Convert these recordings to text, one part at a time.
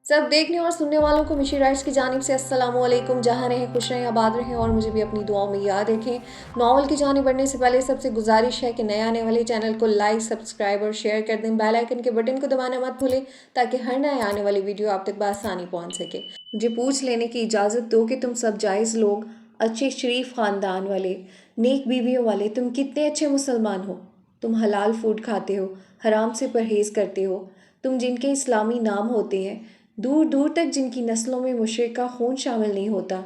सब देखने और सुनने वालों को मिशी राइट्स की जानिब से अस्सलाम वालेकुम। जहाँ रहें खुश रहें आबाद रहें और मुझे भी अपनी दुआओं में याद रखें। नावल की जानिब बढ़ने से पहले सबसे गुजारिश है कि नए आने वाले चैनल को लाइक सब्सक्राइब और शेयर कर दें। बेल आइकन के बटन को दबाना मत भूलें ताकि हर नए आने वाली वीडियो आप तक बआसानी पहुँच सके। मुझे पूछ लेने की इजाज़त दो कि तुम सब जायज़ लोग, अच्छे शरीफ ख़ानदान वाले, नेक बीवियों वाले, तुम कितने अच्छे मुसलमान हो। तुम हलाल फूड खाते हो, हराम से परहेज़ करते हो। तुम जिनके इस्लामी नाम होते हैं, दूर दूर तक जिनकी नस्लों में मुशरिक का खून शामिल नहीं होता,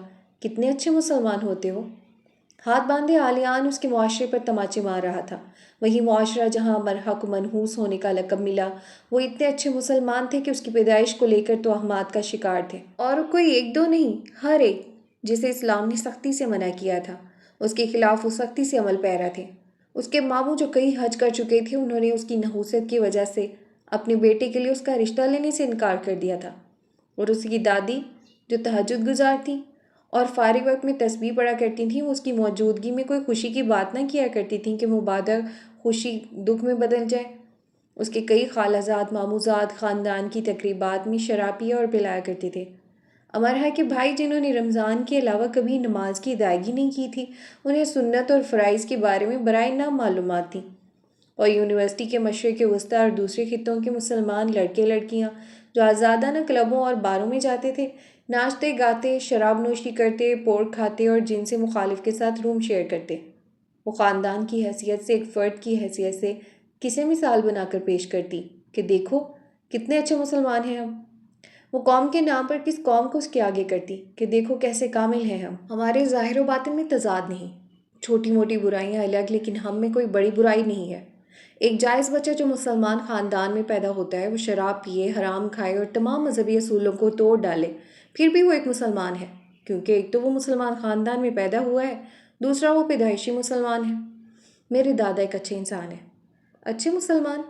कितने अच्छे मुसलमान होते हो। हाथ बांधे आलियान उसके मुआशरे पर तमाचे मार रहा था। वही मुआशरा जहाँ मरहा को मनहूस होने का लक़ब मिला, वो इतने अच्छे मुसलमान थे कि उसकी पैदाइश को लेकर तो अहमाद का शिकार थे। और कोई एक दो नहीं, हर एक जिसे इस्लाम ने सख्ती से मना किया था, उसके खिलाफ वो सख्ती से अमल पैरा थे। उसके मामू जो कई हज कर चुके थे, उन्होंने उसकी नहूसत की वजह से अपने बेटे के लिए उसका रिश्ता लेने से इनकार कर दिया था। और उसकी दादी जो तहज्जुद गुजार थी और फारिग वक्त में तस्बीह पढ़ा करती थीं, वो उसकी मौजूदगी में कोई खुशी की बात ना किया करती थीं कि मुबादा खुशी दुख में बदल जाए। उसके कई खालाजाद मामूजाद ख़ानदान की तकरीबात में शराब पिया और पिलाया करते थे। अमरहा के भाई जिन्होंने रमज़ान के अलावा कभी नमाज की अदायगी नहीं की थी, उन्हें सुन्नत और फ़राइज़ के बारे में बराए नाम मालूमात थी। और यूनिवर्सिटी के मशरिक़ वस्ती और दूसरे खित्तों के मुसलमान लड़के लड़कियां जो आज़ादाना क्लबों और बारों में जाते थे, नाचते गाते, शराब नोशी करते, पोर्क खाते और जिनसे मुखालिफ के साथ रूम शेयर करते, वो ख़ानदान की हैसियत से, एक फ़र्द की हैसियत से किसे मिसाल बनाकर पेश करती कि देखो कितने अच्छे मुसलमान हैं हम। वो कौम के नाम पर किस कौम को उसके आगे करती कि देखो कैसे कामिल हैं हम। हमारे ज़ाहिर व बातिन में तज़ाद नहीं, छोटी मोटी बुराइयां अलग, लेकिन हम में कोई बड़ी बुराई नहीं है। एक जायज़ बच्चा जो मुसलमान ख़ानदान में पैदा होता है, वो शराब पिए, हराम खाए और तमाम मजहबी असूलों को तोड़ डाले, फिर भी वो एक मुसलमान है, क्योंकि एक तो वो मुसलमान ख़ानदान में पैदा हुआ है, दूसरा वो पैदाइशी मुसलमान है। मेरे दादा एक अच्छे इंसान है। अच्छे मुसलमान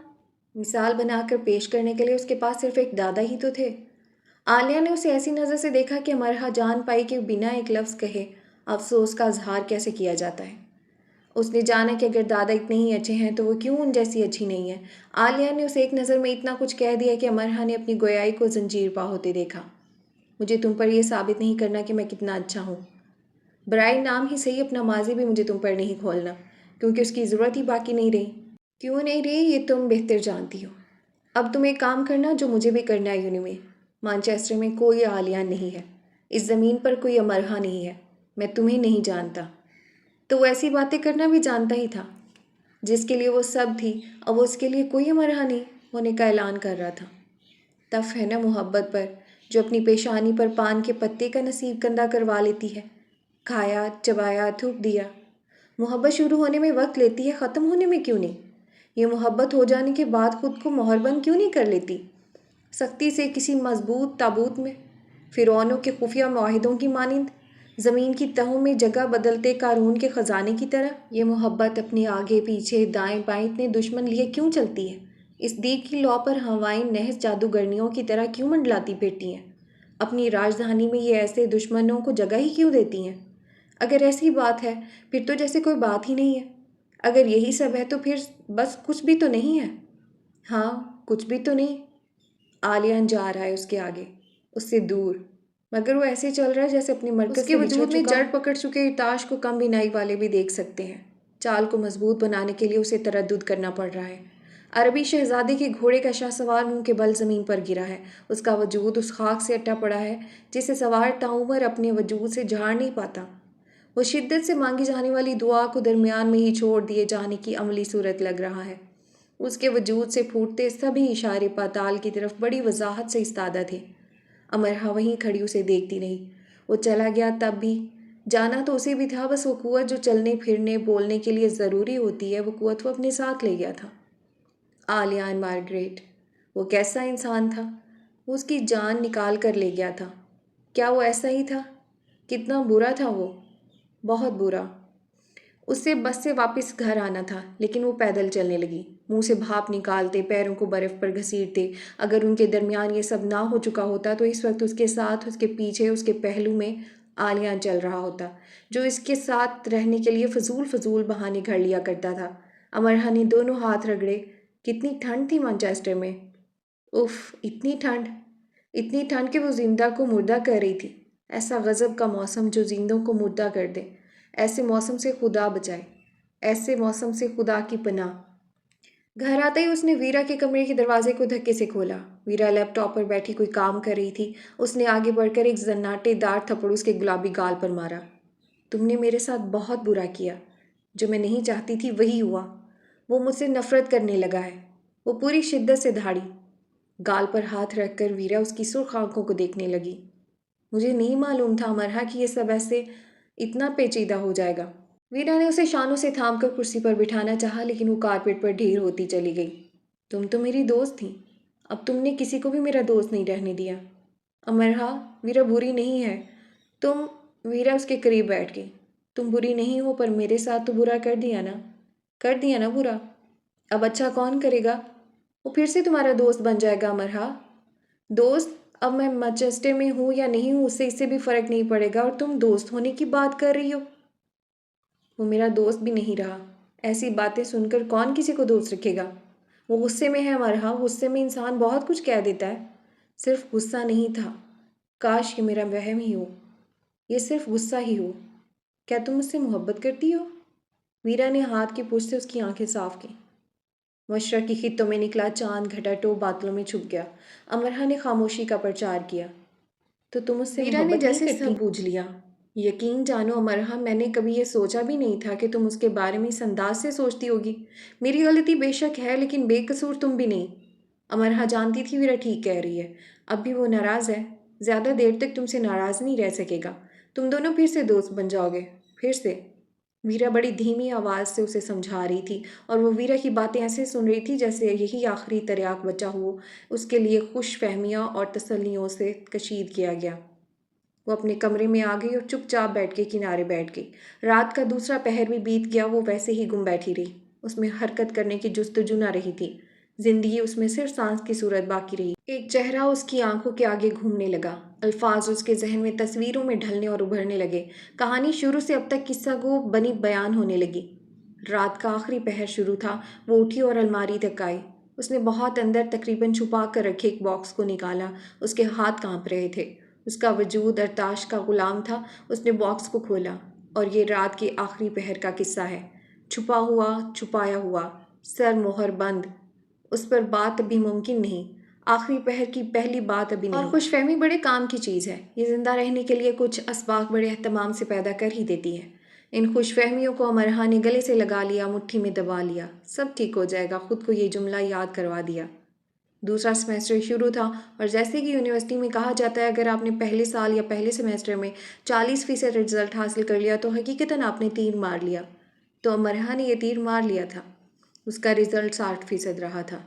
मिसाल बनाकर पेश करने के लिए उसके पास सिर्फ एक दादा ही तो थे। आलिया ने उसे ऐसी नज़र से देखा कि मरहा जान पाई कि बिना एक लफ्ज़ कहे अफसोस का इजहार कैसे किया जाता है। उसने जाना कि अगर दादा इतने ही अच्छे हैं तो वो क्यों उन जैसी अच्छी नहीं है। आलिया ने उसे एक नज़र में इतना कुछ कह दिया कि अमरहा ने अपनी गोयाई को जंजीर पा होते देखा। मुझे तुम पर यह साबित नहीं करना कि मैं कितना अच्छा हूँ। बराए नाम ही सही अपना माजी भी मुझे तुम पर नहीं खोलना, क्योंकि उसकी ज़रूरत ही बाकी नहीं रही। क्यों नहीं रही ये तुम बेहतर जानती हो। अब तुम एक काम करना जो मुझे भी करना है। यूनि में मानचेस्टर में कोई आलिया नहीं है, इस ज़मीन पर कोई अमरहा नहीं है, मैं तुम्हें नहीं जानता। तो वो ऐसी बातें करना भी जानता ही था जिसके लिए वो सब थी, अब वो उसके लिए कोई अमरहा नहीं होने का ऐलान कर रहा था। तफ है ना मोहब्बत पर, जो अपनी पेशानी पर पान के पत्ते का नसीब कंधा करवा लेती है। खाया, चबाया, थूक दिया। मोहब्बत शुरू होने में वक्त लेती है, ख़त्म होने में क्यों नहीं। ये मोहब्बत हो जाने के बाद खुद को मोहरबंद क्यों नहीं कर लेती, सख्ती से किसी मजबूत ताबूत में, फ़िरौनों के खुफिया मुआहिदों की मानिंद, ज़मीन की तहों में जगह बदलते कारून के ख़जाने की तरह। ये मोहब्बत अपने आगे पीछे दाएं बाएं इतने दुश्मन लिए क्यों चलती है। इस दीप की लौ पर हवाएं नहस जादूगरनियों की तरह क्यों मंडलाती फिरती हैं। अपनी राजधानी में ये ऐसे दुश्मनों को जगह ही क्यों देती हैं। अगर ऐसी बात है फिर तो जैसे कोई बात ही नहीं है। अगर यही सब है तो फिर बस कुछ भी तो नहीं है। हाँ, कुछ भी तो नहीं। आलियान जा रहा है उसके आगे, उससे दूर, मगर वो ऐसे चल रहा है जैसे अपने मरकज़ से वजूद में जड़ पकड़ चुके ताश को कम बिनाई वाले भी देख सकते हैं। चाल को मजबूत बनाने के लिए उसे तरद्दुद करना पड़ रहा है। अरबी शहजादे के घोड़े का शाहसवार मुंह के बल ज़मीन पर गिरा है। उसका वजूद उस खाक से अट्टा पड़ा है जिसे सवार ताउमर अपने वजूद से झाड़ नहीं पाता। वो शिद्दत से मांगी जाने वाली दुआ को दरमियान में ही छोड़ दिए जाने की अमली सूरत लग रहा है। उसके वजूद से फूटते सभी इशारे पाताल की तरफ बड़ी वजाहत से इस्तादा थे। अमरहा वहीं खड़ी उसे देखती रही। वो चला गया तब भी, जाना तो उसे भी था, बस वो कुव्वत जो चलने फिरने बोलने के लिए ज़रूरी होती है, वो कुव्वत वो अपने साथ ले गया था। आलियान मार्गरेट, वो कैसा इंसान था। वो उसकी जान निकाल कर ले गया था। क्या वो ऐसा ही था। कितना बुरा था वो, बहुत बुरा। उससे बस से वापस घर आना था, लेकिन वो पैदल चलने लगी, मुंह से भाप निकालते, पैरों को बर्फ़ पर घसीटते। अगर उनके दरमियान ये सब ना हो चुका होता तो इस वक्त उसके साथ, उसके पीछे, उसके पहलू में आलियान चल रहा होता, जो इसके साथ रहने के लिए फजूल बहाने घर लिया करता था। अमरहा ने दोनों हाथ रगड़े। कितनी ठंड थी मैनचेस्टर में। उफ, इतनी ठंड। اتنی ٹھنڈ کہ وہ زندہ کو مردہ کر رہی تھی۔ ایسا غضب کا موسم جو زندوں کو مردہ کر دے، ایسے موسم سے خدا بچائے، ایسے موسم سے خدا کی پناہ۔ گھر آتے ہی اس نے ویرا کے کمرے کے دروازے کو دھکے سے کھولا۔ ویرا لیپ ٹاپ پر بیٹھی کوئی کام کر رہی تھی۔ اس نے آگے بڑھ کر ایک زناٹے دار تھپڑ اس کے گلابی گال پر مارا۔ تم نے میرے ساتھ بہت برا کیا، جو میں نہیں چاہتی تھی وہی ہوا۔ وہ مجھ سے نفرت کرنے لگا ہے۔ وہ پوری شدت سے دھاڑی۔ گال پر ہاتھ رکھ کر ویرا اس کی سرخ آنکھوں کو دیکھنے لگی۔ مجھے نہیں معلوم تھا امرہا کہ یہ سب ایسے اتنا پیچیدہ ہو جائے گا۔ ویرا نے اسے شانوں سے تھام کر کرسی پر بٹھانا چاہا لیکن وہ کارپیٹ پر ڈھیر ہوتی چلی گئی۔ تم تو میری دوست تھی، اب تم نے کسی کو بھی میرا دوست نہیں رہنے دیا۔ امرہا، ویرا بری نہیں ہے۔ ویرا اس کے قریب بیٹھ گئی۔ تم بری نہیں ہو پر میرے ساتھ تو برا کر دیا نا؟ کر دیا نا برا؟ اب اچھا کون کرے گا؟ وہ پھر سے تمہارا دوست بن جائے گا امرہا۔ دوست؟ اب میں مانچسٹر میں ہوں یا نہیں ہوں اس سے بھی فرق نہیں پڑے گا، اور تم دوست ہونے کی بات کر رہی ہو۔ وہ میرا دوست بھی نہیں رہا۔ ایسی باتیں سن کر کون کسی کو دوست رکھے گا؟ وہ غصے میں ہے امرہا، غصے میں انسان بہت کچھ کہہ دیتا ہے۔ صرف غصہ نہیں تھا، کاش کہ میرا وہم ہی ہو، یہ صرف غصہ ہی ہو۔ کیا تم مجھ سے محبت کرتی ہو؟ ویرا نے ہاتھ کی پشت سے اس کی آنکھیں صاف کی۔ مشرق کی خطوں میں نکلا چاند گھٹا ٹوپ بادلوں میں چھپ گیا۔ امرہا نے خاموشی کا پرچار کیا۔ تو تم مجھ سے ویرا نے محبت نہیں جیسے کرتی؟ پوچھ لیا۔ یقین جانو امرہا، میں نے کبھی یہ سوچا بھی نہیں تھا کہ تم اس کے بارے میں اس انداز سے سوچتی ہوگی۔ میری غلطی بے شک ہے لیکن بے قصور تم بھی نہیں۔ امرہا جانتی تھی ویرا ٹھیک کہہ رہی ہے۔ اب بھی وہ ناراض ہے، زیادہ دیر تک تم سے ناراض نہیں رہ سکے گا۔ تم دونوں پھر سے دوست بن جاؤ گے، پھر سے۔ ویرا بڑی دھیمی آواز سے اسے سمجھا رہی تھی اور وہ ویرا کی باتیں ایسے سن رہی تھی جیسے یہی آخری تریاک بچا ہو اس کے لیے خوش فہمیاں اور تسلیوں سے کشید کیا گیا۔ وہ اپنے کمرے میں آ گئی اور چپ چاپ بیٹھ کے کنارے بیٹھ گئی۔ رات کا دوسرا پہر بھی بیت گیا، وہ ویسے ہی گم بیٹھی رہی۔ اس میں حرکت کرنے کی جستجو نہ رہی تھی۔ زندگی اس میں صرف سانس کی صورت باقی رہی۔ ایک چہرہ اس کی آنکھوں کے آگے گھومنے لگا، الفاظ اس کے ذہن میں تصویروں میں ڈھلنے اور ابھرنے لگے، کہانی شروع سے اب تک قصہ گو بنی بیان ہونے لگی۔ رات کا آخری پہر شروع تھا۔ وہ اٹھی اور الماری تک آئی۔ اس نے بہت اندر تقریباً چھپا کر رکھے ایک باکس کو نکالا۔ اس کے ہاتھ کانپ رہے تھے۔ اس کا وجود ارتاش کا غلام تھا۔ اس نے باکس کو کھولا، اور یہ رات کے آخری پہر کا قصہ ہے۔ چھپا ہوا، چھپایا ہوا، سر مہر بند۔ اس پر بات ابھی ممکن نہیں، آخری پہر کی پہلی بات ابھی نہیں۔ اور خوش فہمی بڑے کام کی چیز ہے، یہ زندہ رہنے کے لیے کچھ اسباق بڑے اہتمام سے پیدا کر ہی دیتی ہے۔ ان خوش فہمیوں کو امرہا نے گلے سے لگا لیا، مٹھی میں دبا لیا۔ سب ٹھیک ہو جائے گا، خود کو یہ جملہ یاد کروا دیا۔ دوسرا سیمیسٹر شروع تھا، اور جیسے کہ یونیورسٹی میں کہا جاتا ہے اگر آپ نے پہلے سال یا پہلے سیمیسٹر میں 40% رزلٹ حاصل کر لیا تو حقیقتاً آپ نے تیر مار لیا۔ تو امرہا نے یہ تیر مار لیا تھا۔ اس کا رزلٹ 60% رہا تھا۔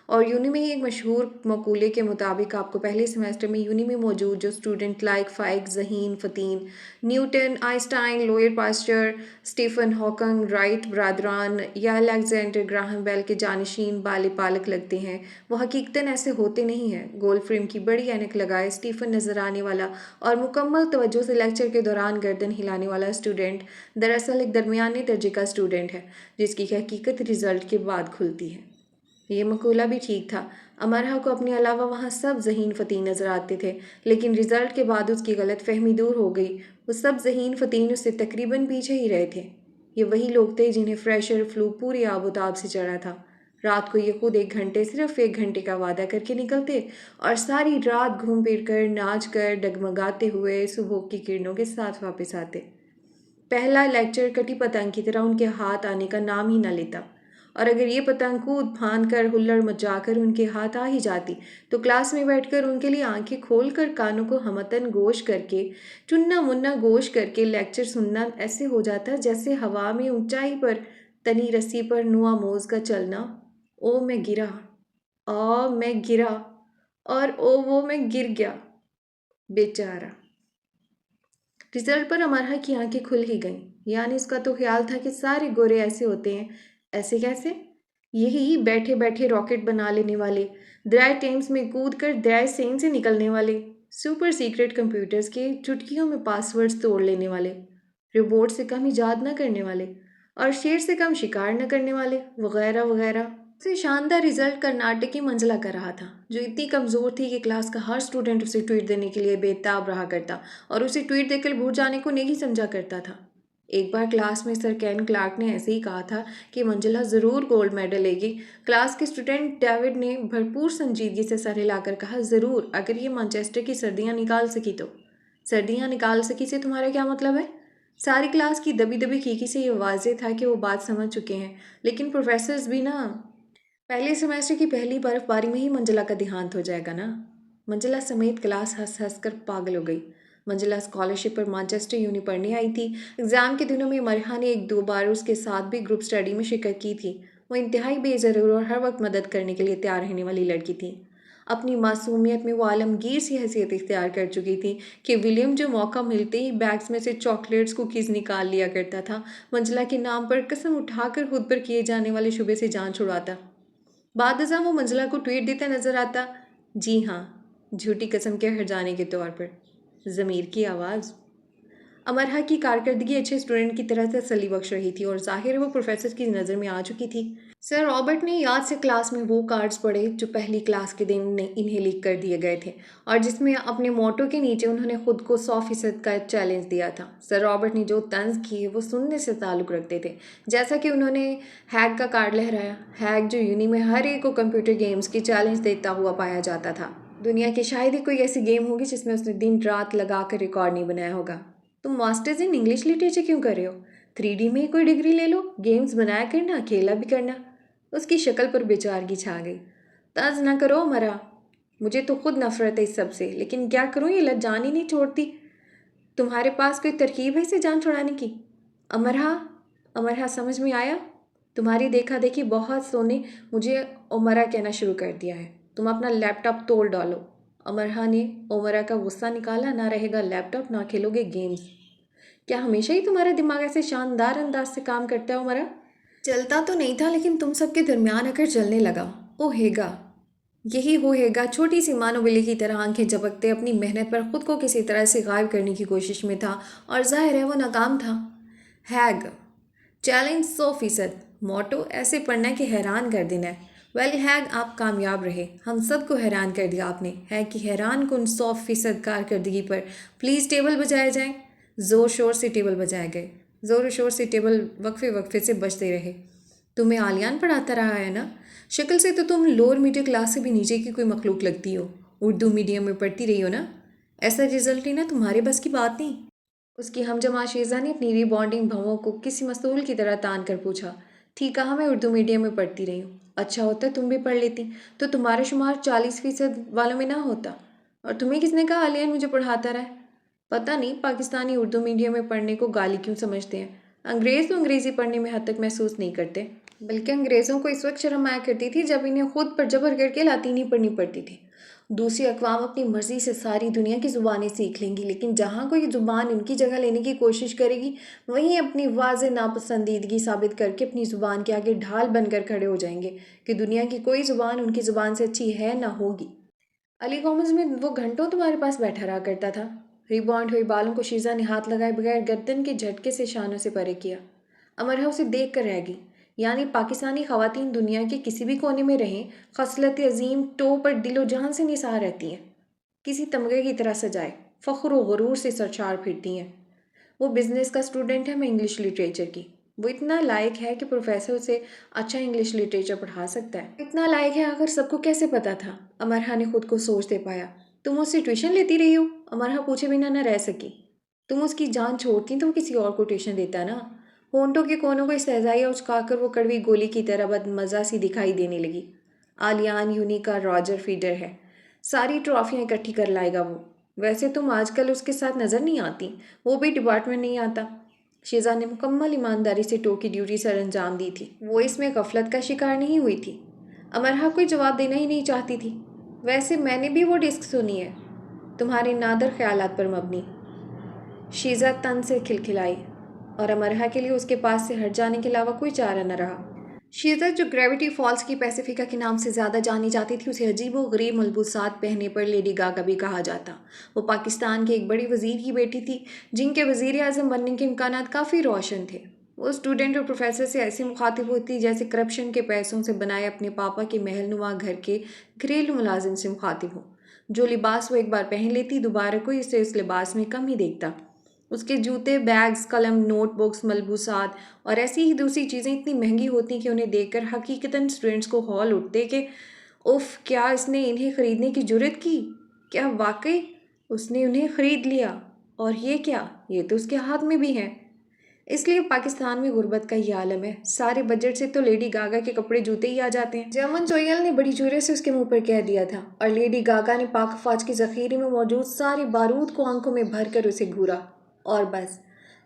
اور یونی میں ہی ایک مشہور مقولے کے مطابق آپ کو پہلے سیمیسٹر میں یونی میں موجود جو اسٹوڈنٹ لائک فائک، ذہین، فتین، Newton, Einstein, Louis Pasteur, Stephen Hawking, Wright برادران یا الیگزینڈر گراہم بیل کے جانشین بالِ پالک لگتے ہیں، وہ حقیقتاً ایسے ہوتے نہیں ہیں۔ گول فریم کی بڑی اینک لگائے اسٹیفن نظر آنے والا اور مکمل توجہ سے لیکچر کے دوران گردن ہلانے والا اسٹوڈنٹ دراصل ایک درمیانے درجے کا اسٹوڈنٹ ہے جس کی حقیقت رزلٹ کے بعد کھلتی ہے۔ یہ مقولہ بھی ٹھیک تھا۔ امرہا کو اپنے علاوہ وہاں سب ذہین فتین نظر آتے تھے، لیکن رزلٹ کے بعد اس کی غلط فہمی دور ہو گئی۔ وہ سب ذہین فتین اس سے تقریباً پیچھے ہی رہے تھے۔ یہ وہی لوگ تھے جنہیں فریشر فلو پوری آب و تاب سے چڑھا تھا۔ رات کو یہ خود صرف ایک گھنٹے کا وعدہ کر کے نکلتے اور ساری رات گھوم پھر کر، ناچ کر، ڈگمگاتے ہوئے صبح کی کرنوں کے ساتھ واپس آتے۔ پہلا لیکچر کٹی پتنگ کی طرح ان کے ہاتھ آنے کا نام ہی نہ لیتا، اور اگر یہ پتنگ کود پھاند کر ہلڑ مچا کر ان کے ہاتھ آ ہی جاتی تو کلاس میں بیٹھ کر ان کے لیے آنکھیں کھول کر کانوں کو ہمتن گوش کر کے، چننا مننا گوش کر کے لیکچر سننا ایسے ہو جاتا جیسے ہوا میں اونچائی پر تنی رسی پر نوا موز کا چلنا۔ او میں گرا، میں گرا، اور وہ میں گر گیا، بیچارہ۔ رزلٹ پر امرہا کی آنکھیں کھل ہی گئیں، یعنی اس کا تو خیال تھا کہ سارے گورے ایسے ہوتے ہیں۔ ایسے کیسے؟ یہی بیٹھے بیٹھے راکٹ بنا لینے والے، دریائے ٹیمز میں کود کر دریائے سین سے نکلنے والے، سپر سیکرٹ کمپیوٹرز کے چٹکیوں میں پاس ورڈز توڑ لینے والے، روبوٹ سے کم ایجاد نہ کرنے والے، اور شیر سے کم شکار نہ کرنے والے، وغیرہ وغیرہ۔ से शानदार रिजल्ट कर्नाटक की मंजिला कर रहा था, जो इतनी कमज़ोर थी कि क्लास का हर स्टूडेंट उसे ट्वीट देने के लिए बेताब रहा करता और उसे ट्वीट देकर भूल जाने को नहीं समझा करता था। एक बार क्लास में सर कैन क्लार्क ने ऐसे ही कहा था कि मंजिला ज़रूर गोल्ड मेडल लेगी। क्लास के स्टूडेंट डेविड ने भरपूर संजीदगी से सर हिलाकर कहा, ज़रूर, अगर ये मैनचेस्टर की सर्दियाँ निकाल सकी तो। सर्दियाँ निकाल सकी से तुम्हारा क्या मतलब है? सारी क्लास की दबी दबी खीखी से ये वाज़ेह था कि वो बात समझ चुके हैं, लेकिन प्रोफेसर्स भी ना। पहले सेमेस्टर की पहली बर्फबारी में ही मंजिला का देहांत हो जाएगा ना। मंजिला समेत क्लास हंस हंस कर पागल हो गई। मंजिला स्कॉलरशिप पर मैनचेस्टर यूनी पढ़ने आई थी। एग्ज़ाम के दिनों में मरहा ने एक दो बार उसके साथ भी ग्रुप स्टडी में शिरकत की थी। वो इंतहाई बेज़रूर और हर वक्त मदद करने के लिए तैयार रहने वाली लड़की थी। अपनी मासूमियत में वो आलमगीर सी हैसियत इख्तियार कर चुकी थी कि विलियम जो मौका मिलते ही बैग्स में से चॉकलेट्स कुकीज़ निकाल लिया करता था, मंजिला के नाम पर कसम उठाकर खुद पर किए जाने वाले शुबे से जान छुड़ाता। बाद अज़ां वो मंजिला को ट्वीट देता नजर आता, जी हाँ, झूठी कसम के हट जाने के तौर पर। ज़मीर की आवाज़। अमरहा की कारकर्दगी अच्छे स्टूडेंट की तरह तसल्ली बख्श रही थी और ज़ाहिर है वो प्रोफेसर की नज़र में आ चुकी थी। सर रॉबर्ट ने याद से क्लास में वो कार्ड्स पढ़े जो पहली क्लास के दिन इन्हें लीक कर दिए गए थे और जिसमें अपने मोटो के नीचे उन्होंने खुद को 100% का चैलेंज दिया था। सर रॉबर्ट ने जो तंज किए वो सुनने से ताल्लुक़ रखते थे, जैसा कि उन्होंने हैग का कार्ड लहराया। हैग जो यूनी में हर एक को कंप्यूटर गेम्स की चैलेंज देता हुआ पाया जाता था। दुनिया की शायद ही कोई ऐसी गेम होगी जिसमें उसने दिन रात लगा कर रिकॉर्ड नहीं बनाया होगा। तुम मास्टर्स इन इंग्लिश लिटरेचर क्यों कर रहे हो? 3D में ही कोई डिग्री ले लो, गेम्स बनाया करना, अकेला भी करना। उसकी शक्ल पर बेचारगी छा गई। तंज ना करो मरा, मुझे तो खुद नफरत है इस सब से, लेकिन क्या करूँ, ये लत जान ही नहीं छोड़ती। तुम्हारे पास कोई तरकीब है इसे जान छुड़ाने की? अमरहा, अमरहा समझ में आया? तुम्हारी देखा देखी बहुत सोने मुझे उमरा कहना शुरू कर दिया है। तुम अपना लैपटॉप तोड़ डालो। अमरहा ने उमरा का गुस्सा निकाला, ना रहेगा लैपटॉप, ना खेलोगे गेम्स। क्या हमेशा ही तुम्हारा दिमाग ऐसे शानदार अंदाज से काम करता है उमरा? चलता तो नहीं था, लेकिन तुम सबके दरमियान आकर चलने लगा। ओ हेगा, यही वो हेगा छोटी सी मानो बिल्ली की तरह आंखें झपकते अपनी मेहनत पर खुद को किसी तरह से गायब करने की कोशिश में था और जाहिर है वो नाकाम था। हैग, चैलेंज 100%, मोटो ऐसे पढ़ना कि हैरान कर देना है। वेल हैग, आप कामयाब रहे, हम सबको हैरान कर दिया आपने। हैग की हैरान कुन 100% कारकर्दगी पर प्लीज़ टेबल बजाए जाएं। ज़ोर शोर से टेबल बजाए गए। ज़ोर शोर से टेबल वक्फे वक्फे से बजते रहे। तुम्हें आलियान पढ़ाता रहा है ना? शक्ल से तो तुम लोअर मिडिल क्लास से भी नीचे की कोई मखलूक लगती हो। उर्दू मीडियम में पढ़ती रही हो ना? ऐसा रिजल्ट लेना तुम्हारे बस की बात नहीं। उसकी हमजमा शीज़ा ने अपनी रीबॉन्डिंग भवों को किसी मस्तूल की तरह तान कर पूछा। थी कहाँ, मैं उर्दू मीडियम में पढ़ती रही हूँ। अच्छा होता तुम भी पढ़ लेती तो तुम्हारा शुमार 40% वालों में ना होता। और तुम्हें किसने कहा आलियान मुझे पढ़ाता रहा है? पता नहीं पाकिस्तानी उर्दू मीडियम में पढ़ने को गाली क्यों समझते हैं। अंग्रेज़ तो अंग्रेज़ी पढ़ने में हद तक महसूस नहीं करते, बल्कि अंग्रेज़ों को इस वक्त शर्म आया करती थी जब इन्हें खुद पर जबर करके लातीनी पढ़नी पड़ती थी। दूसरी अक़वाम अपनी मर्ज़ी से सारी दुनिया की ज़ुबानें सीख लेंगी, लेकिन जहाँ कोई ज़ुबान उनकी जगह लेने की कोशिश करेगी वहीं अपनी वाज़ेह नापसंदीदगी साबित करके अपनी ज़ुबान के आगे ढाल बनकर खड़े हो जाएंगे कि दुनिया की कोई ज़ुबान उनकी ज़ुबान से अच्छी है ना होगी। अली कॉमन्स में वो घंटों तुम्हारे पास बैठा रहा करता था। रिबॉन्ड हुई बालों को शीज़ा ने हाथ लगाए बगैर गर्दन के झटके से शानों से परे किया। अमरहा उसे देख कर रह गई। यानी पाकिस्तानी ख़वातीन दुनिया के किसी भी कोने में रहें, खसलत अजीम टो पर दिलो जान से निसार रहती हैं, किसी तमगे की तरह सजाए फ़ख्र व गुरूर से सरशार फिरती हैं। वो बिज़नेस का स्टूडेंट है, मैं इंग्लिश लिटरेचर की। वो इतना लायक है कि प्रोफेसर उसे अच्छा इंग्लिश लिटरेचर पढ़ा सकता है। इतना लायक है, आखिर सबको कैसे पता था? अमरहा ने खुद को सोचते पाया। तुम उससे ट्यूशन लेती रही हो? अमरहा पूछे बिना न रह सकी। तुम उसकी जान छोड़ती तो वो किसी और को ट्यूशन देता ना। होंठों के कोनों को इस्तेज़ाइया उचकाकर वो कड़वी गोली की तरह बदमज़ा सी दिखाई देने लगी। आलियान यूनी का रॉजर फीडर है, सारी ट्रॉफियाँ इकट्ठी कर लाएगा वो। वैसे तुम आजकल उसके साथ नज़र नहीं आती, वो भी डिपार्टमेंट नहीं आता। शीज़ा ने मुकम्मल ईमानदारी से टो की ड्यूटी सर अंजाम दी थी। वो इसमें गफलत का शिकार नहीं हुई थी। अमरहा कोई जवाब देना ही नहीं चाहती थी। वैसे मैंने भी वो डिस्क सुनी है, तुम्हारे नादर ख्यालात पर मबनी। शीज़ा तन से खिलखिलाई और अमरहा के लिए उसके पास से हट जाने के अलावा कोई चारा न रहा। शीज़ा जो ग्रेविटी फॉल्स की पैसिफिका के नाम से ज़्यादा जानी जाती थी, उसे अजीब व गरीब मलबूसात पहनने पर लेडी गागा भी कहा जाता। वो पाकिस्तान के एक बड़ी वज़ीर की बेटी थी जिनके वज़ीर आज़म बनने के इम्कानात काफ़ी रोशन थे। وہ اسٹوڈنٹ اور پروفیسر سے ایسی مخاطب ہوتی جیسے کرپشن کے پیسوں سے بنائے اپنے پاپا کے محل نما گھر کے گھریلو ملازم سے مخاطب ہو۔ جو لباس وہ ایک بار پہن لیتی دوبارہ کوئی اسے اس لباس میں کم ہی دیکھتا۔ اس کے جوتے، بیگز، قلم، نوٹ بکس، ملبوسات اور ایسی ہی دوسری چیزیں اتنی مہنگی ہوتی کہ انہیں دیکھ کر حقیقتاً اسٹوڈنٹس کو ہال اٹھتے کہ اف، کیا اس نے انہیں خریدنے کی جرت کی؟ کیا واقعی اس نے انہیں خرید لیا؟ اور یہ کیا؟ یہ تو اس کے ہاتھ میں بھی ہے۔ اس لیے پاکستان میں غربت کا یہ عالم ہے۔ سارے بجٹ سے تو لیڈی گاگا کے کپڑے جوتے ہی آ جاتے ہیں۔ جرمن جوئل نے بڑی جرأت سے اس کے منہ پر کہہ دیا تھا، اور لیڈی گاگا نے پاک افواج کے ذخیرے میں موجود سارے بارود کو آنکھوں میں بھر کر اسے گھورا، اور بس۔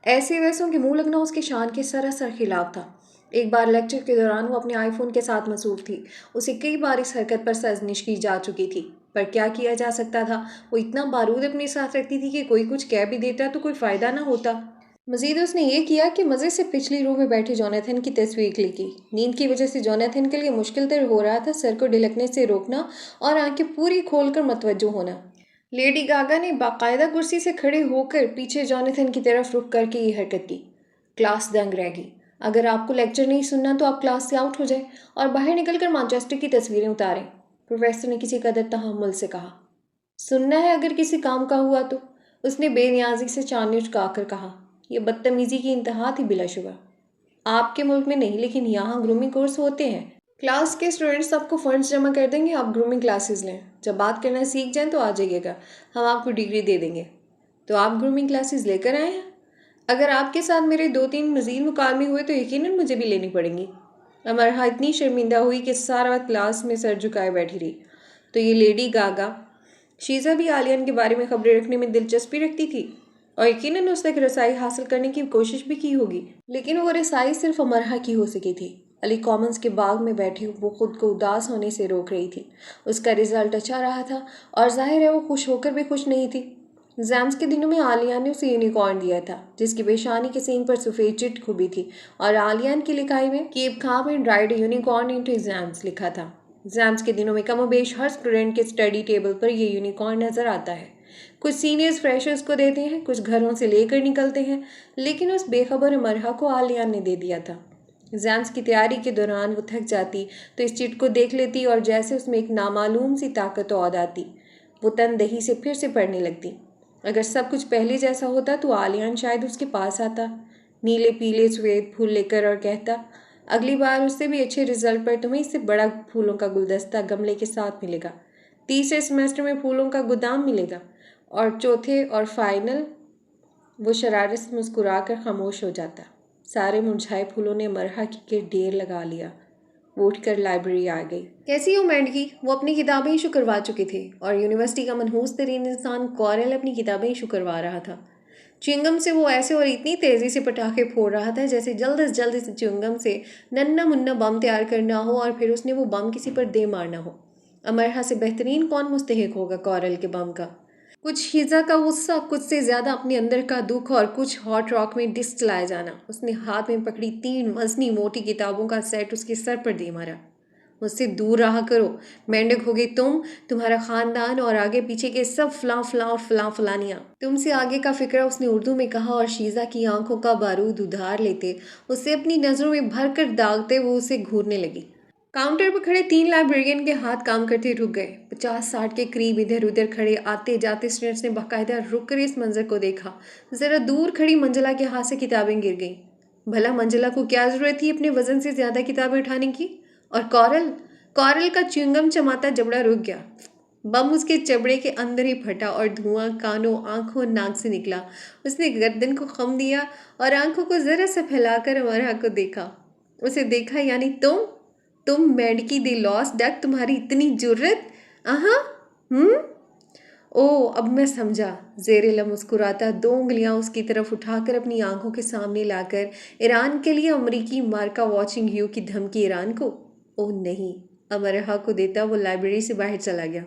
ایسے ویسوں کے منہ لگنا اس کی شان کے سراسر خلاف تھا۔ ایک بار لیکچر کے دوران وہ اپنے آئی فون کے ساتھ مصروف تھی۔ اسے کئی بار اس حرکت پر سرزنش کی جا چکی تھی، پر کیا کیا جا سکتا تھا؟ وہ اتنا بارود اپنے ساتھ رکھتی تھی کہ کوئی کچھ کہہ بھی دیتا تو کوئی فائدہ نہ ہوتا۔ مزید اس نے یہ کیا کہ مزے سے پچھلی رو میں بیٹھے جونیتھن کی تصویر کلک کی۔ نیند کی وجہ سے جونیتھن کے لیے مشکل تر ہو رہا تھا سر کو ڈھلکنے سے روکنا اور آنکھیں پوری کھول کر متوجہ ہونا۔ لیڈی گاگا نے باقاعدہ کرسی سے کھڑے ہو کر پیچھے جونیتھن کی طرف رخ کر کے یہ حرکت کی۔ کلاس دنگ رہ گئی۔ اگر آپ کو لیکچر نہیں سننا تو آپ کلاس سے آؤٹ ہو جائیں اور باہر نکل کر مانچسٹر کی تصویریں اتاریں، پروفیسر نے کسی قدر تحمل سے کہا۔ سننا ہے اگر کسی کام کا ہوا تو، اس نے بے نیازی سے چاندنی چکا کر کہا۔ یہ بدتمیزی کی انتہا تھی بلا شبہ۔ آپ کے ملک میں نہیں، لیکن یہاں گرومنگ کورس ہوتے ہیں۔ کلاس کے اسٹوڈنٹس آپ کو فنڈز جمع کر دیں گے، آپ گرومنگ کلاسز لیں۔ جب بات کرنا سیکھ جائیں تو آ جائیے گا، ہم آپ کو ڈگری دے دیں گے۔ تو آپ گرومنگ کلاسز لے کر آئے ہیں؟ اگر آپ کے ساتھ میرے 2-3 مزید مکالمے ہوئے تو یقیناً مجھے بھی لینی پڑیں گی۔ امرہا اتنی شرمندہ ہوئی کہ سارا وقت کلاس میں سر جھکائے بیٹھی رہی۔ تو یہ لیڈی گاگا شیزا بھی عالیان کے بارے میں خبریں رکھنے میں دلچسپی رکھتی تھی اور یقیناً اس تک رسائی حاصل کرنے کی کوشش بھی کی ہوگی، لیکن وہ رسائی صرف امرہا کی ہو سکی تھی۔ علی کامنز کے باغ میں بیٹھی وہ خود کو اداس ہونے سے روک رہی تھی۔ اس کا رزلٹ اچھا رہا تھا اور ظاہر ہے وہ خوش ہو کر بھی خوش نہیں تھی۔ ایگزامز کے دنوں میں عالیان نے اسے یونیکارن دیا تھا، جس کی پیشانی کے سینگ پر سفید چٹ کھبی تھی اور عالیان کی لکھائی میں keep calm and ride unicorn into exams لکھا تھا۔ ایگزامز کے دنوں میں کم و بیش ہر اسٹوڈنٹ کے اسٹڈی ٹیبل پر یہ یونیکارن نظر آتا ہے۔ کچھ سینئرز فریشرز کو دیتے ہیں، کچھ گھروں سے لے کر نکلتے ہیں، لیکن اس بے خبر امرہا کو عالیان نے دے دیا تھا۔ ایگزامز کی تیاری کے دوران وہ تھک جاتی تو اس چٹ کو دیکھ لیتی اور جیسے اس میں ایک نامعلوم سی طاقت عود آتی، وہ تن دہی سے پھر سے پڑھنے لگتی۔ اگر سب کچھ پہلے جیسا ہوتا تو عالیان شاید اس کے پاس آتا، نیلے پیلے سفید پھول لے کر، اور کہتا، اگلی بار اس سے بھی اچھے رزلٹ پر تمہیں اس سے بڑا پھولوں کا گلدستہ گملے کے ساتھ ملے گا، تیسرے سیمسٹر میں پھولوں کا گودام ملے گا، اور چوتھے اور فائنل۔ وہ شرارت سے مسکرا کر خاموش ہو جاتا۔ سارے مرجھائے پھولوں نے امرہا کی گرد ڈھیر لگا لیا۔ وہ اٹھ کر لائبریری آ گئی۔ کیسی ہو مینڈکی؟ وہ اپنی کتابیں ایشو کروا چکے تھے اور یونیورسٹی کا منحوس ترین انسان کورل اپنی کتابیں ایشو کروا رہا تھا۔ چنگم سے وہ ایسے اور اتنی تیزی سے پٹاخے پھوڑ رہا تھا جیسے جلد از جلد اس چنگم سے ننا منا بم تیار کرنا ہو اور پھر اس نے وہ بم کسی پر دے مارنا ہو۔ امرہا سے بہترین کون مستحق ہوگا کورل کے بم کا؟ کچھ شیزا کا غصہ، کچھ سے زیادہ اپنے اندر کا دکھ اور کچھ ہاٹ راک میں ڈسک چلایا جانا۔ اس نے ہاتھ میں پکڑی 3 وزنی موٹی کتابوں کا سیٹ اس کے سر پر دے مارا۔ مجھ سے دور رہا کرو، مینڈک ہوگے تم، تمہارا خاندان اور آگے پیچھے کے سب فلاں فلاں اور فلاں فلانیاں۔ تم سے آگے کا فقرہ اس نے اردو میں کہا اور شیزا کی آنکھوں کا بارود ادھار لیتے، اسے اپنی نظروں میں بھر کر داغتے وہ اسے گھورنے لگی۔ کاؤنٹر پر کھڑے 3 لائبریرین کے ہاتھ کام کرتے رک گئے۔ 50-60 کے قریب ادھر ادھر کھڑے آتے جاتے اسٹوڈنٹس نے باقاعدہ رک کر اس منظر کو دیکھا۔ ذرا دور کھڑی منجلا کے ہاتھ سے کتابیں گر گئیں۔ بھلا منجلا کو کیا ضرورت تھی اپنے وزن سے زیادہ کتابیں اٹھانے کی؟ اور کورل کا چنگم چماتا جبڑا رک گیا۔ بم اس کے چبڑے کے اندر ہی پھٹا اور دھواں کانوں، آنکھوں اور ناک سے نکلا۔ اس نے گردن کو خم دیا اور آنکھوں کو ذرا سا پھیلا کر امرہا کو دیکھا۔ اسے دیکھا یعنی تم مینڈکی دی لاسٹ ڈک، تمہاری اتنی جرت؟ اوہ اب میں سمجھا۔ زیر لب مسکراتا 2 انگلیاں اس کی طرف اٹھا کر اپنی آنکھوں کے سامنے لا کر، ایران کے لیے امریکی مارکا واچنگ یو کی دھمکی ایران کو؟ اوہ نہیں، امرہا کو دیتا وہ لائبریری سے باہر چلا گیا۔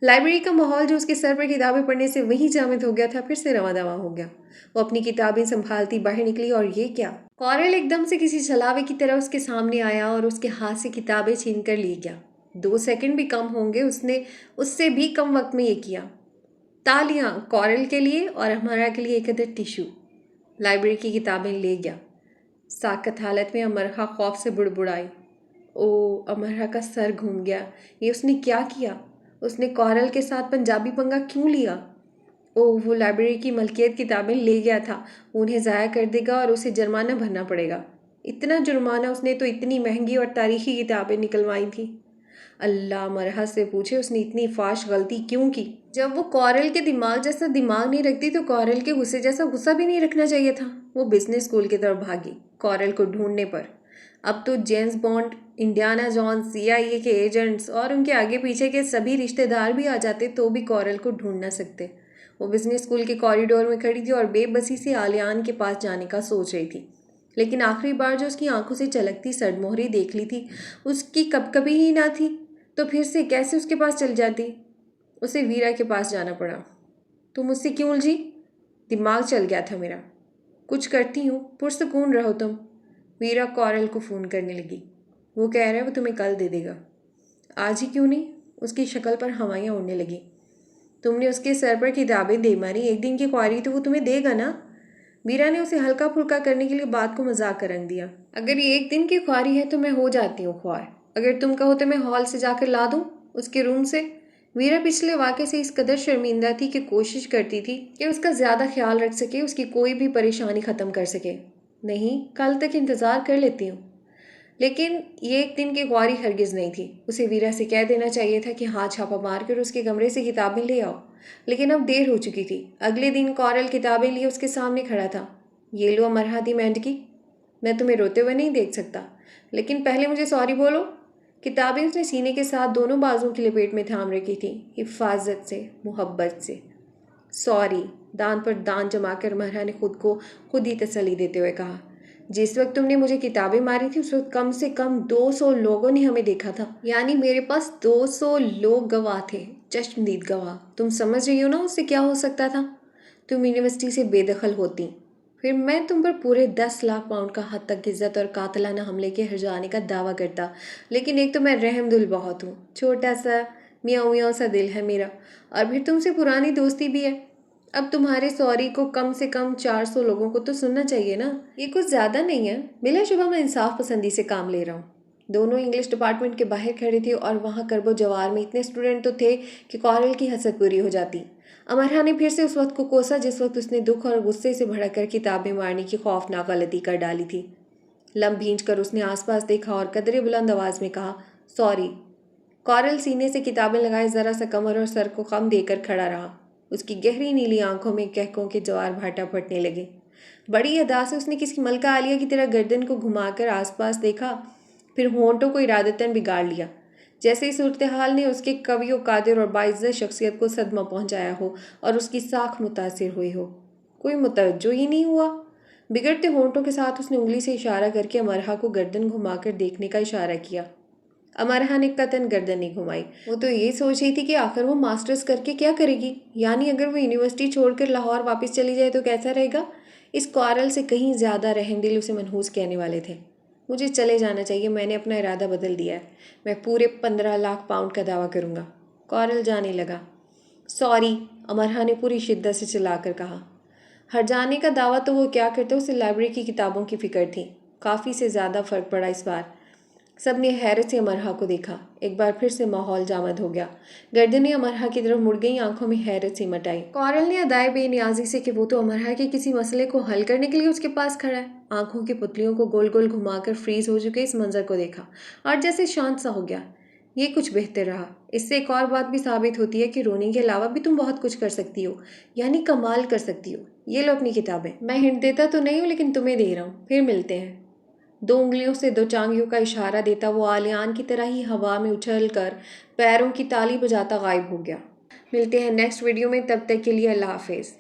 لائبریری کا ماحول جو اس کے سر پر کتابیں پڑھنے سے وہیں جامد ہو گیا تھا پھر سے رواں دواں ہو گیا۔ وہ اپنی کتابیں سنبھالتی باہر نکلی اور یہ کیا؟ کورل ایک دم سے کسی چھلاوے کی طرح اس کے سامنے آیا اور اس کے ہاتھ سے کتابیں چھین کر لے گیا۔ 2 سیکنڈ بھی کم ہوں گے اس نے اس سے بھی کم وقت میں یہ کیا۔ تالیاں کورل کے لیے اور ہمارا کے لیے ایک عدد ٹیشو۔ لائبریری کی کتابیں لے گیا۔ साकत हालत में अमरहा खौफ से बुड़बुड़ाई। ओ, अमरहा का सर घूम गया। ये उसने क्या किया? उसने कॉरल के साथ पंजाबी पंगा क्यों लिया? ओह, वो लाइब्रेरी की मलकियत किताबें ले गया था, उन्हें ज़ाया कर देगा और उसे जुर्माना भरना पड़ेगा। इतना जुर्माना? उसने तो इतनी महंगी और तारीखी किताबें निकलवाई थी। अल्लाह, मरहा से पूछे उसने इतनी फाश गलती क्यों की? जब वो कॉरल के दिमाग जैसा दिमाग नहीं रखती तो कॉरल के गुस्से जैसा गुस्सा भी नहीं रखना चाहिए था। वो बिजनेस स्कूल की तरफ भागी कॉरल को ढूंढने पर। अब तो James Bond, Indiana Jones, CIA के एजेंट्स और उनके आगे पीछे के सभी रिश्तेदार भी आ जाते तो भी कॉरल को ढूंढ न सकते। वो बिजनेस स्कूल के कॉरिडोर में खड़ी थी और बेबसी से आलियान के पास जाने का सोच रही थी। लेकिन आखिरी बार जो उसकी आंखों से चलकती सड़मोहरी देख ली थी, उसकी कभी ही ना थी, तो फिर से कैसे उसके पास चल जाती? उसे वीरा के पास जाना पड़ा। तुम मुझसे क्यों उलझी? दिमाग चल गया था मेरा। कुछ करती हूँ, पुरसकून रहो तुम। वीरा कॉरल को फ़ोन करने लगी। वो कह रहा है वो तुम्हें कल दे देगा। आज ही क्यों नहीं? उसकी शक्ल पर हवाइयाँ उड़ने लगी। तुमने उसके सर पर किताबें दे मारी, एक दिन की ख्वारी तो वो तुम्हें देगा ना? वीरा ने उसे हल्का फुल्का करने के लिए बात को मजाक कर रंग दिया। अगर ये एक दिन की ख्वारी है तो मैं हो जाती हूँ ख्वार। अगर तुम कहो तो मैं हॉल से जाकर ला दूँ, उसके रूम से। वीरा पिछले वाक़े से इस कदर शर्मिंदा थी कि कोशिश करती थी कि उसका ज़्यादा ख्याल रख सके, उसकी कोई भी परेशानी ख़त्म कर सके। नहीं, कल तक इंतज़ार कर लेती हूँ। लेकिन ये एक दिन की ख्वारी हरगिज़ नहीं थी। उसे वीरा से कह देना चाहिए था कि हाथ छापा मार कर उसके कमरे से किताबें ले आओ। लेकिन अब देर हो चुकी थी। अगले दिन कॉरल किताबें लिए उसके सामने खड़ा था। ये लो अमरहादी मेंढकी, मैं तुम्हें रोते हुए नहीं देख सकता, लेकिन पहले मुझे सॉरी बोलो। किताबें उसने सीने के साथ दोनों बाजुओं की लपेट में थाम रखी थी, हिफाजत से, मोहब्बत से। सॉरी, दांत पर दांत जमाकर अमरहा ने खुद ही तसल्ली देते हुए कहा। जिस वक्त तुमने मुझे किताबें मारी थी उस वक्त कम से कम 200 लोगों ने हमें देखा था। यानी मेरे पास 200 लोग गवाह थे, चश्मदीद गवाह। तुम समझ रही हो ना उससे क्या हो सकता था? तुम यूनिवर्सिटी से बेदखल होती, फिर मैं तुम पर पूरे 10 लाख पाउंड का हद तक इज्जत और कातलाना हमले के हर्जाने का दावा करता। लेकिन एक तो मैं रहमदिल बहुत हूँ, छोटा सा मियाँ मियाँ सा दिल है मेरा, और फिर तुमसे पुरानी दोस्ती भी है। अब तुम्हारे सॉरी को कम से कम 400 लोगों को तो सुनना चाहिए ना। ये कुछ ज़्यादा नहीं है, बिलाशुबा मैं इंसाफ पसंदी से काम ले रहा हूँ। दोनों इंग्लिश डिपार्टमेंट के बाहर खड़े थे और वहाँ करबो जवार में इतने स्टूडेंट तो थे कि कॉरल की हसरत पूरी हो जाती। अमरहा ने फिर से उस वक्त को कोसा जिस वक्त उसने दुख और गुस्से से भड़क कर किताबें मारने की खौफनाक गलती कर डाली थी। लम भींच कर उसने आसपास देखा और कदरे बुलंद आवाज़ में कहा, सॉरी। कॉरल सीने से किताबें लगाए ज़रा सा कमर और सर को कम देकर खड़ा रहा। उसकी गहरी नीली आंखों में कहकों के जवार भाटा फटने लगे। बड़ी अदा से उसने किसी मलका आलिया की तरह गर्दन को घुमाकर आसपास देखा, फिर होंठों को इरादतन बिगाड़ लिया, जैसे इस सूरत हाल ने उसके कवियों कादिर और बाइज़्ज़त शख्सियत को सदमा पहुंचाया हो और उसकी साख मुतासिर हुई हो। कोई मुतवज्जो ही नहीं हुआ। बिगड़ते होंठों के साथ उसने उंगली से इशारा करके अमरहा को गर्दन घुमाकर देखने का इशारा किया। अमरहा ने कतन गर्दन नहीं घुमाई। वो तो ये सोच रही थी कि आखिर वो मास्टर्स करके क्या करेगी, यानी अगर वो यूनिवर्सिटी छोड़कर लाहौर वापस चली जाए तो कैसा रहेगा। इस कॉरल से कहीं ज़्यादा रहमदिल उसे मनहूस कहने वाले थे। मुझे चले जाना चाहिए, मैंने अपना इरादा बदल दिया है। मैं पूरे 15 लाख पाउंड का दावा करूँगा। कॉरल जाने लगा। सॉरी, अमरहा ने पूरी शिद्दत से चिल्लाकर कहा। हर्जाने का दावा तो वो क्या करते, उसे लाइब्रेरी की किताबों की फ़िक्र थी। काफ़ी से ज़्यादा फ़र्क पड़ा इस बार। सब ने हैरत से अमरहा को देखा। एक बार फिर से माहौल जामद हो गया। गर्दनें अमरहा की तरफ मुड़ गई, आंखों में हैरत सी मटाई। कॉरल ने अदाए बेनियाजी से कि वो तो अमरहा के किसी मसले को हल करने के लिए उसके पास खड़ा है, आंखों की पुतलियों को गोल गोल घुमाकर फ्रीज हो चुके इस मंजर को देखा और जैसे शांत सा हो गया। ये कुछ बेहतर रहा। इससे एक और बात भी साबित होती है कि रोने के अलावा भी तुम बहुत कुछ कर सकती हो, यानी कमाल कर सकती हो। ये लो अपनी किताबें। मैं हिंट देता तो नहीं हूँ लेकिन तुम्हें दे रहा हूँ। फिर मिलते हैं। 2 उंगलियों से 2 टांगियों का इशारा देता वो आलियान की तरह ही हवा में उछल कर पैरों की ताली बजाता गायब हो गया। मिलते हैं नेक्स्ट वीडियो में, तब तक के लिए अल्लाह हाफिज़।